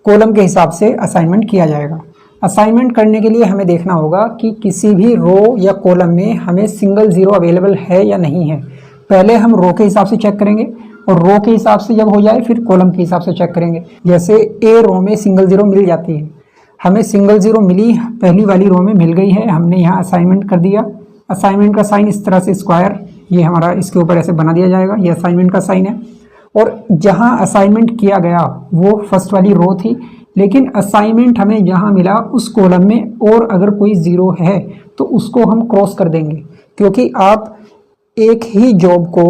Column के हिसाब से असाइनमेंट किया जाएगा। असाइनमेंट करने के लिए हमें देखना होगा कि किसी भी रो या कॉलम में हमें सिंगल जीरो अवेलेबल है या नहीं है। पहले हम रो के हिसाब से चेक करेंगे और रो के हिसाब से जब हो जाए फिर कॉलम के हिसाब से चेक करेंगे। जैसे ए रो में सिंगल जीरो मिल जाती है, हमें सिंगल जीरो मिली, पहली वाली रो में मिल गई है, हमने यहाँ असाइनमेंट कर दिया। असाइनमेंट का साइन इस तरह से स्क्वायर, ये हमारा इसके ऊपर ऐसे बना दिया जाएगा, ये असाइनमेंट का साइन है। और जहाँ असाइनमेंट किया गया वो फर्स्ट वाली रो थी, लेकिन असाइनमेंट हमें जहाँ मिला उस कॉलम में और अगर कोई ज़ीरो है तो उसको हम क्रॉस कर देंगे, क्योंकि आप एक ही जॉब को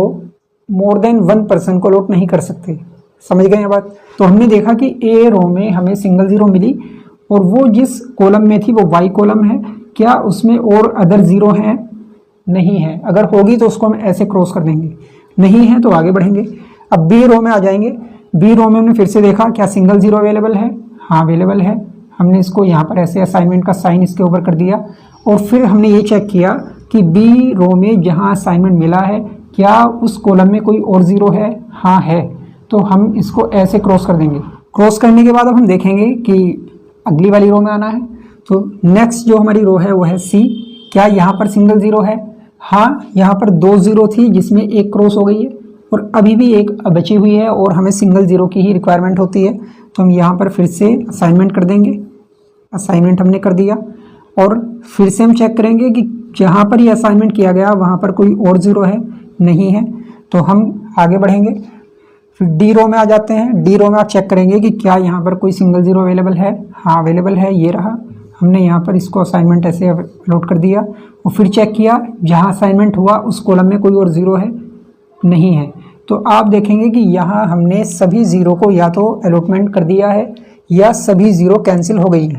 मोर देन 1 पर्सन को अलॉट नहीं कर सकते। समझ गए ये बात? तो हमने देखा कि ए रो में हमें सिंगल ज़ीरो मिली और वो जिस कॉलम में थी वो वाई कॉलम है, क्या उसमें और अदर ज़ीरो हैं? नहीं है। अगर होगी तो उसको हम ऐसे क्रॉस कर देंगे, नहीं है तो आगे बढ़ेंगे। अब बी रो में आ जाएंगे। बी रो में हमने फिर से देखा क्या सिंगल ज़ीरो अवेलेबल है? हाँ अवेलेबल है। हमने इसको यहाँ पर ऐसे असाइनमेंट का साइन इसके ऊपर कर दिया और फिर हमने ये चेक किया कि बी रो में जहाँ असाइनमेंट मिला है क्या उस कॉलम में कोई और ज़ीरो है? हाँ है, तो हम इसको ऐसे क्रॉस कर देंगे। क्रॉस करने के बाद अब हम देखेंगे कि अगली वाली रो में आना है। तो नेक्स्ट जो हमारी रो है वो है सी। क्या यहाँ पर सिंगल ज़ीरो है? हाँ, यहाँ पर 2 ज़ीरो थी जिसमें एक क्रॉस हो गई है और अभी भी एक बची हुई है और हमें सिंगल ज़ीरो की ही रिक्वायरमेंट होती है। तो हम यहाँ पर फिर से असाइनमेंट कर देंगे। असाइनमेंट हमने कर दिया और फिर से हम चेक करेंगे कि जहाँ पर ये असाइनमेंट किया गया वहाँ पर कोई और ज़ीरो है? नहीं है, तो हम आगे बढ़ेंगे। फिर डी रो में आ जाते हैं। डी रो में आप चेक करेंगे कि क्या यहाँ पर कोई सिंगल ज़ीरो अवेलेबल है? हाँ अवेलेबल है, ये रहा। हमने यहाँ पर इसको असाइनमेंट ऐसे अपलोड कर दिया और फिर चेक किया जहाँ असाइनमेंट हुआ उस कॉलम में कोई और ज़ीरो है? नहीं है। तो आप देखेंगे कि यहाँ हमने सभी ज़ीरो को या तो अलॉटमेंट कर दिया है या सभी ज़ीरो कैंसिल हो गई है।